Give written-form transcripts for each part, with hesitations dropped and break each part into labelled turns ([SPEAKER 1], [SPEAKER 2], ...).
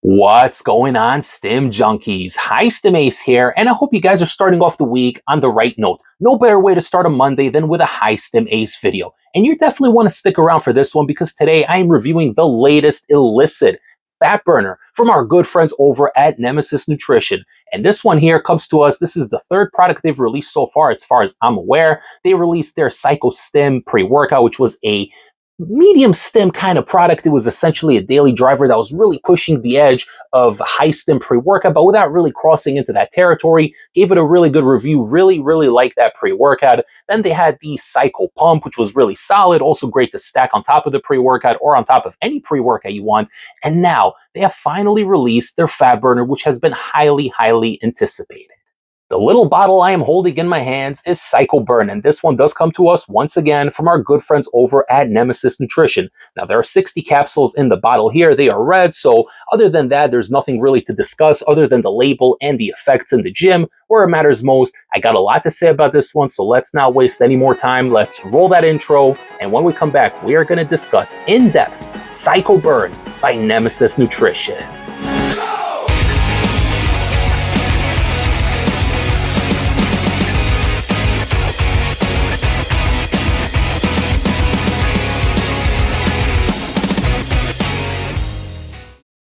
[SPEAKER 1] What's going on, Stim Junkies? Hi, Stim Ace here, and I hope you guys are starting off the week on the right note. No better way to start a Monday than with a Hi Stim Ace video. And you definitely want to stick around for this one because today I am reviewing the latest illicit fat burner from our good friends over at Nemesis Nutrition. And this one here comes to us. This is the third product they've released so far, as far as I'm aware. They released their Psycho Stim pre-workout, which was a medium stim kind of product. It was essentially a daily driver that was really pushing the edge of high stim pre-workout, but without really crossing into that territory. Gave it a really good review. Really like that pre-workout. Then they had the Psycho Pump, which was really solid. Also great to stack on top of the pre-workout or on top of any pre-workout you want. And now they have finally released their fat burner, which has been highly anticipated. The little bottle I am holding in my hands is Psycho Burn, and this one does come to us once again from our good friends over at Nemesis Nutrition. Now, there are 60 capsules in the bottle here. They are red, so other than that, there's nothing really to discuss other than the label and the effects in the gym, where it matters most. I got a lot to say about this one, so let's not waste any more time. Let's roll that intro, and when we come back, we are going to discuss in depth Psycho Burn by Nemesis Nutrition.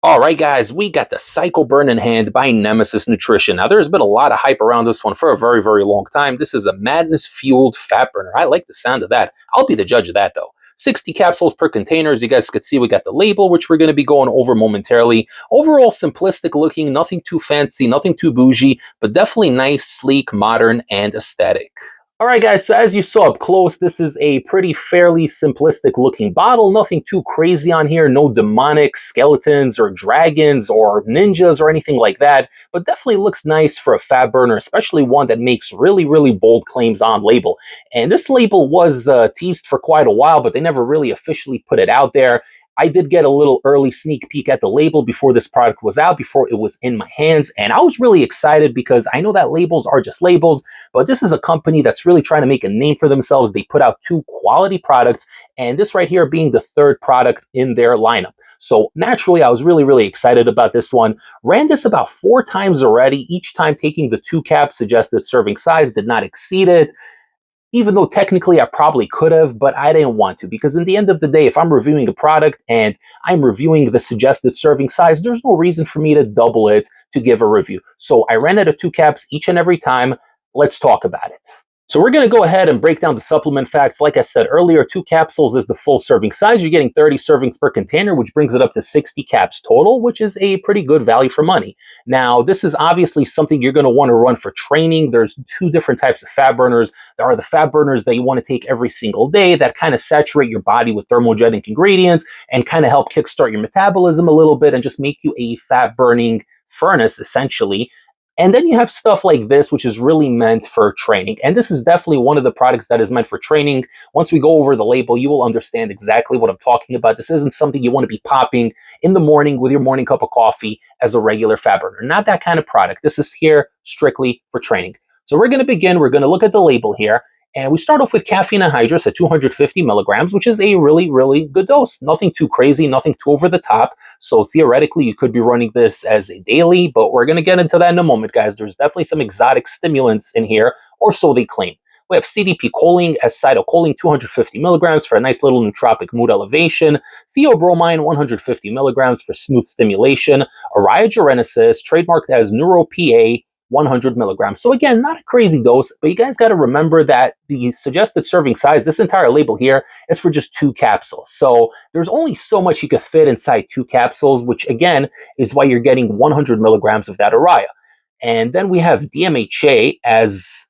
[SPEAKER 1] All right, guys, we got the Psycho Burn in hand by Nemesis Nutrition. Now, there's been a lot of hype around this one for a very long time. This is a madness-fueled fat burner. I like the sound of that. I'll be the judge of that, though. 60 capsules per container. As you guys could see, we got the label, which we're going to be going over momentarily. Overall, simplistic looking, nothing too fancy, nothing too bougie, but definitely nice, sleek, modern, and aesthetic. All right, guys, so as you saw up close, this is a fairly simplistic looking bottle. Nothing too crazy on here. No demonic skeletons or dragons or ninjas or anything like that, but definitely looks nice for a fat burner, especially one that makes really bold claims on label. And this label was teased for quite a while, but they never really officially put it out there. I did get a little early sneak peek at the label before this product was out, before it was in my hands, and I was really excited because I know that labels are just labels, but this is a company that's really trying to make a name for themselves. They put out two quality products, and this right here being the third product in their lineup. So naturally, I was really excited about this one. Ran this about 4 times already, each time taking the 2 caps suggested serving size, did not exceed it. Even though technically I probably could have, but I didn't want to, because in the end of the day, if I'm reviewing a product and I'm reviewing the suggested serving size, there's no reason for me to double it to give a review. So I ran out of 2 caps each and every time. Let's talk about it. So we're going to go ahead and break down the supplement facts. Like I said earlier, 2 capsules is the full serving size. You're getting 30 servings per container, which brings it up to 60 caps total, which is a pretty good value for money. Now, this is obviously something you're going to want to run for training. There's 2 different types of fat burners. There are the fat burners that you want to take every single day that kind of saturate your body with thermogenic ingredients and kind of help kickstart your metabolism a little bit and just make you a fat burning furnace, essentially. And then you have stuff like this, which is really meant for training. And this is definitely one of the products that is meant for training. Once we go over the label, you will understand exactly what I'm talking about. This isn't something you want to be popping in the morning with your morning cup of coffee as a regular fat burner. Not that kind of product. This is here strictly for training. So we're going to begin. We're going to look at the label here. And we start off with caffeine anhydrous at 250 milligrams, which is a really good dose. Nothing too crazy, nothing too over the top. So theoretically, you could be running this as a daily, but we're going to get into that in a moment, guys. There's definitely some exotic stimulants in here, or so they claim. We have CDP choline as cytocholine, 250 milligrams for a nice little nootropic mood elevation. Theobromine, 150 milligrams for smooth stimulation. Oriogenesis, trademarked as NeuroPA, 100 milligrams. So again, not a crazy dose, but you guys got to remember that the suggested serving size, this entire label here, is for just 2 capsules. So there's only so much you can fit inside 2 capsules, which again is why you're getting 100 milligrams of that Oraya. And then we have DMHA as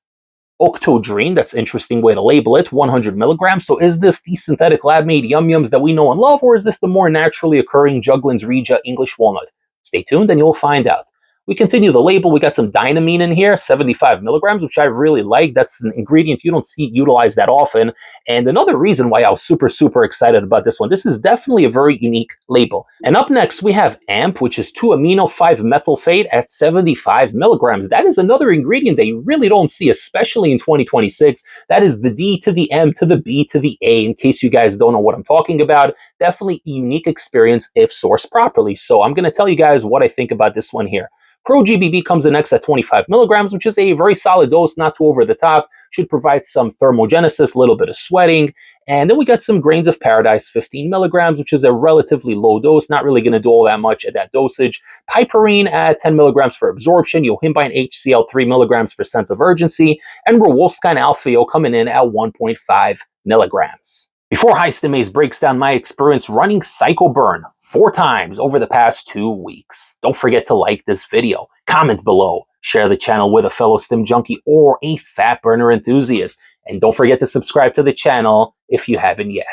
[SPEAKER 1] Octodrine. That's an interesting way to label it, 100 milligrams. So is this the synthetic lab-made yum-yums that we know and love, or is this the more naturally occurring Juglans Regia English walnut? Stay tuned and you'll find out. We continue the label. We got some dynamine in here, 75 milligrams, which I really like. That's an ingredient you don't see utilized that often. And another reason why I was super, super excited about this one, this is definitely a very unique label. And up next, we have AMP, which is 2-amino-5-methylphate at 75 milligrams. That is another ingredient that you really don't see, especially in 2026. That is the D to the M to the B to the A, in case you guys don't know what I'm talking about. Definitely a unique experience if sourced properly. So I'm going to tell you guys what I think about this one here. Pro GBB comes in next at 25 milligrams, which is a very solid dose, not too over the top. Should provide some thermogenesis, a little bit of sweating. And then we got some grains of paradise, 15 milligrams, which is a relatively low dose, not really going to do all that much at that dosage. Piperine at 10 milligrams for absorption, yohimbine HCl 3 milligrams for sense of urgency, and Rowolfskin Alpha coming in at 1.5 milligrams. Before High Stim Ace breaks down my experience running Psycho Burn 4 times over the past 2 weeks, don't forget to like this video, comment below, share the channel with a fellow stim junkie or a fat burner enthusiast, and don't forget to subscribe to the channel if you haven't yet.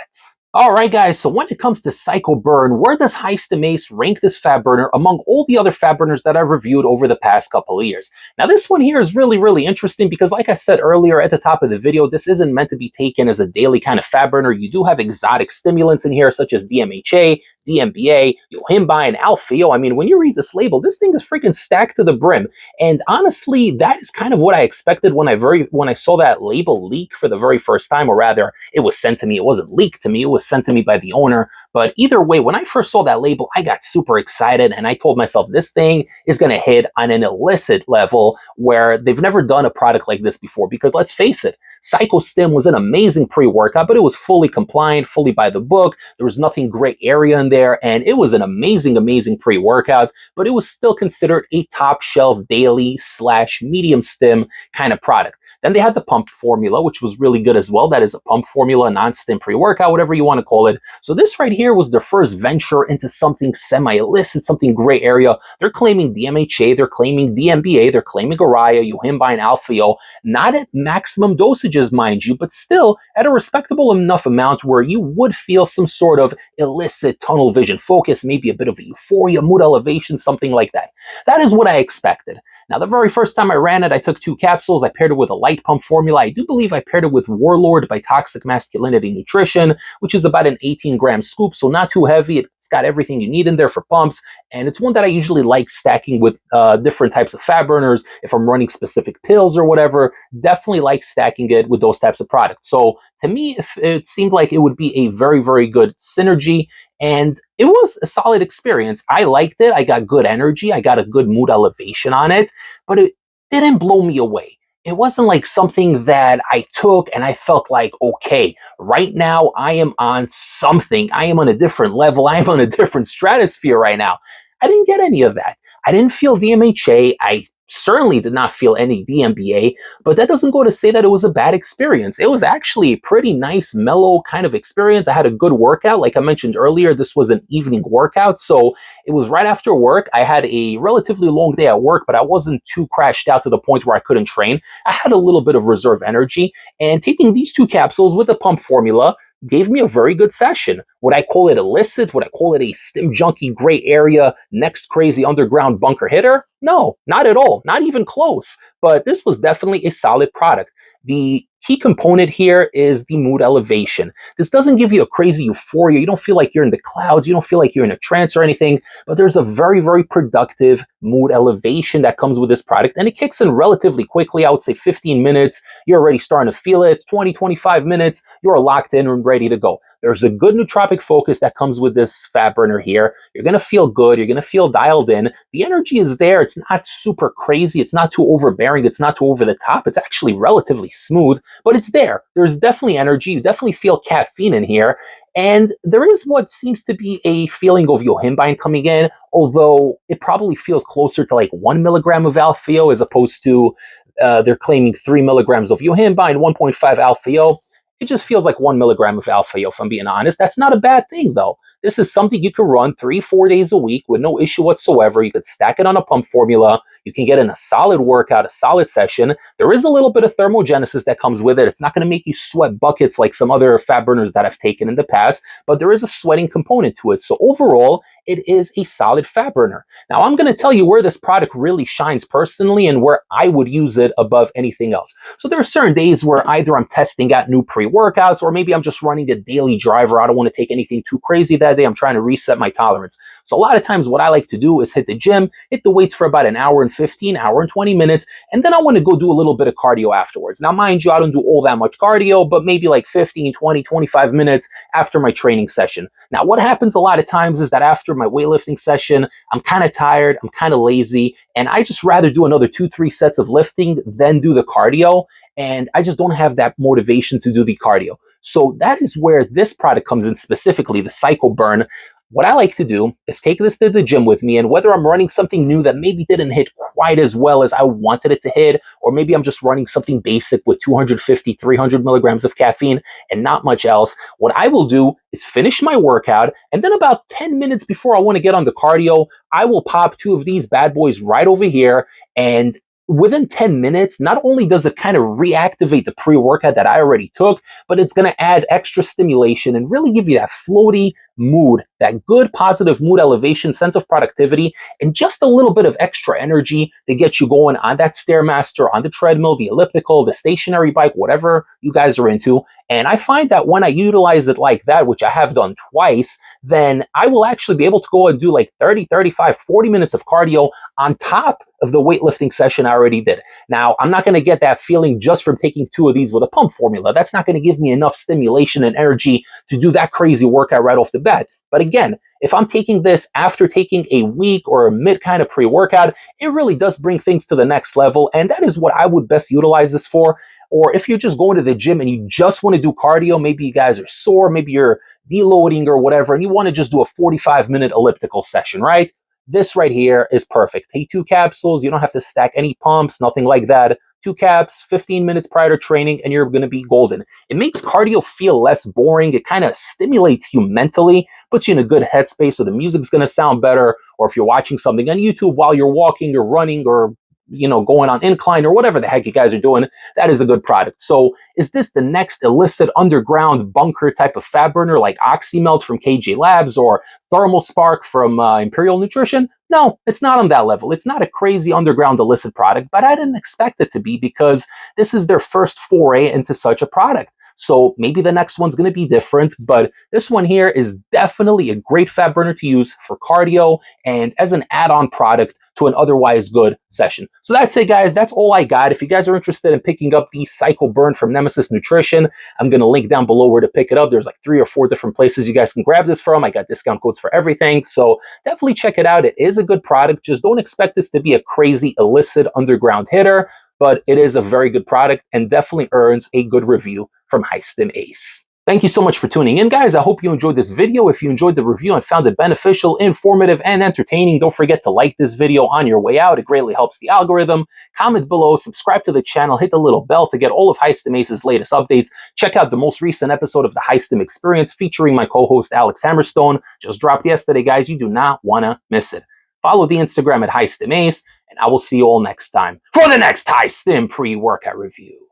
[SPEAKER 1] Alright guys, so when it comes to Psycho Burn, where does High Stim Ace rank this fat burner among all the other fat burners that I've reviewed over the past couple of years? Now this one here is really, really interesting because like I said earlier at the top of the video, this isn't meant to be taken as a daily kind of fat burner. You do have exotic stimulants in here such as DMHA, DMBA, yohimbine, Alfeo. I mean, when you read this label, this thing is freaking stacked to the brim. And honestly, that is kind of what I expected when I saw that label leak for the very first time, or rather, it was sent to me. It wasn't leaked to me. It was sent to me by the owner. But either way, when I first saw that label, I got super excited and I told myself this thing is going to hit on an illicit level where they've never done a product like this before. Because let's face it, Psycho Stim was an amazing pre-workout, but it was fully compliant, fully by the book. There was nothing gray area in there, and it was an amazing, amazing pre-workout, but it was still considered a top shelf daily / medium stim kind of product. Then they had the pump formula, which was really good as well. That is a pump formula, non-stim pre-workout, whatever you want to call it. So this right here was their first venture into something semi-illicit, something gray area. They're claiming DMHA, they're claiming DMBA, they're claiming Araya, yohimbine, Alfeo, not at maximum dosages, mind you, but still at a respectable enough amount where you would feel some sort of illicit tunnel vision focus, maybe a bit of a euphoria, mood elevation, something like that. That is what I expected. Now, the very first time I ran it, I took 2 capsules. I paired it with a light pump formula. I do believe I paired it with Warlord by Toxic Masculinity Nutrition, which is about an 18-gram scoop, so not too heavy. It's got everything you need in there for pumps, and it's one that I usually like stacking with different types of fat burners. If I'm running specific pills or whatever, definitely like stacking it with those types of products. So to me, it seemed like it would be a very, very good synergy. And it was a solid experience. I liked it. I got good energy. I got a good mood elevation on it, but it didn't blow me away. It wasn't like something that I took and I felt like, okay, right now I am on something. I am on a different level. I am on a different stratosphere right now. I didn't get any of that. I didn't feel DMHA. I certainly did not feel any DMBA, but that doesn't go to say that it was a bad experience. It was actually a pretty nice, mellow kind of experience. I had a good workout. Like I mentioned earlier, this was an evening workout, so it was right after work. I had a relatively long day at work, but I wasn't too crashed out to the point where I couldn't train. I had a little bit of reserve energy, and taking these 2 capsules with the pump formula gave me a very good session. Would I call it illicit? Would I call it a stim junkie gray area, next crazy underground bunker hitter? No, not at all. Not even close. But this was definitely a solid product. The key component here is the mood elevation. This doesn't give you a crazy euphoria. You don't feel like you're in the clouds. You don't feel like you're in a trance or anything, but there's a very, very productive mood elevation that comes with this product, and it kicks in relatively quickly. I would say 15 minutes. You're already starting to feel it. 20, 25 minutes, you're locked in and ready to go. There's a good nootropic focus that comes with this fat burner here. You're going to feel good. You're going to feel dialed in. The energy is there. It's not super crazy. It's not too overbearing. It's not too over the top. It's actually relatively smooth, but it's there. There's definitely energy. You definitely feel caffeine in here. And there is what seems to be a feeling of yohimbine coming in, although it probably feels closer to like 1 milligram of Alfeo as opposed to they're claiming 3 milligrams of yohimbine, 1.5 Alfeo. It just feels like 1 milligram of Alfeo, if I'm being honest. That's not a bad thing, though. This is something you can run 3-4 days a week with no issue whatsoever. You could stack it on a pump formula. You can get in a solid workout, a solid session. There is a little bit of thermogenesis that comes with it. It's not going to make you sweat buckets like some other fat burners that I've taken in the past, but there is a sweating component to it. So overall, it is a solid fat burner. Now, I'm going to tell you where this product really shines personally and where I would use it above anything else. So there are certain days where either I'm testing out new pre-workouts or maybe I'm just running a daily driver. I don't want to take anything too crazy that day. I'm trying to reset my tolerance. So a lot of times what I like to do is hit the gym, hit the weights for about an hour and 15, hour and 20 minutes, and then I want to go do a little bit of cardio afterwards. Now, mind you, I don't do all that much cardio, but maybe like 15, 20, 25 minutes after my training session. Now, what happens a lot of times is that after my weightlifting session, I'm kind of tired, I'm kind of lazy, and I just rather do another 2-3 sets of lifting than do the cardio, and I just don't have that motivation to do the cardio. So that is where this product comes in, specifically the Psycho Burn. What I like to do is take this to the gym with me, and whether I'm running something new that maybe didn't hit quite as well as I wanted it to hit, or maybe I'm just running something basic with 250, 300 milligrams of caffeine and not much else, what I will do is finish my workout, and then about 10 minutes before I want to get on the cardio, I will pop 2 of these bad boys right over here, and within 10 minutes, not only does it kind of reactivate the pre-workout that I already took, but it's going to add extra stimulation and really give you that floaty mood, that good positive mood elevation, sense of productivity, and just a little bit of extra energy to get you going on that Stairmaster, on the treadmill, the elliptical, the stationary bike, whatever you guys are into. And I find that when I utilize it like that, which I have done twice, then I will actually be able to go and do like 30, 35, 40 minutes of cardio on top of the weightlifting session I already did. Now, I'm not going to get that feeling just from taking 2 of these with a pump formula. That's not going to give me enough stimulation and energy to do that crazy workout right off the bat. But again, if I'm taking this after taking a week or a mid kind of pre-workout, it really does bring things to the next level. And that is what I would best utilize this for. Or if you're just going to the gym and you just want to do cardio, maybe you guys are sore, maybe you're deloading or whatever, and you want to just do a 45-minute elliptical session, right? This right here is perfect. Take 2 capsules. You don't have to stack any pumps, nothing like that. 2 caps, 15 minutes prior to training, and you're going to be golden. It makes cardio feel less boring. It kind of stimulates you mentally, puts you in a good headspace, so the music's going to sound better. Or if you're watching something on YouTube while you're walking or running or going on incline or whatever the heck you guys are doing, that is a good product. So is this the next illicit underground bunker type of fat burner like Oxymelt from KJ Labs or Thermal Spark from Imperial Nutrition? No, it's not on that level. It's not a crazy underground illicit product, but I didn't expect it to be because this is their first foray into such a product. So maybe the next one's going to be different, but this one here is definitely a great fat burner to use for cardio and as an add-on product to an otherwise good session. So that's it, guys. That's all I got. If you guys are interested in picking up the Psycho Burn from Nemesis Nutrition, I'm going to link down below where to pick it up. There's like 3 or 4 different places you guys can grab this from. I got discount codes for everything. So definitely check it out. It is a good product. Just don't expect this to be a crazy illicit underground hitter, but it is a very good product and definitely earns a good review from High Stim Ace. Thank you so much for tuning in, guys. I hope you enjoyed this video. If you enjoyed the review and found it beneficial, informative, and entertaining, don't forget to like this video on your way out. It greatly helps the algorithm. Comment below, subscribe to the channel, hit the little bell to get all of High Stim Ace's latest updates. Check out the most recent episode of the High Stim Experience featuring my co-host Alex Hammerstone. Just dropped yesterday, guys. You do not want to miss it. Follow the Instagram at High Stim Ace, and I will see you all next time for the next High Stim pre-workout review.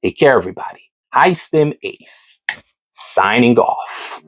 [SPEAKER 1] Take care, everybody. High Stim Ace, signing off.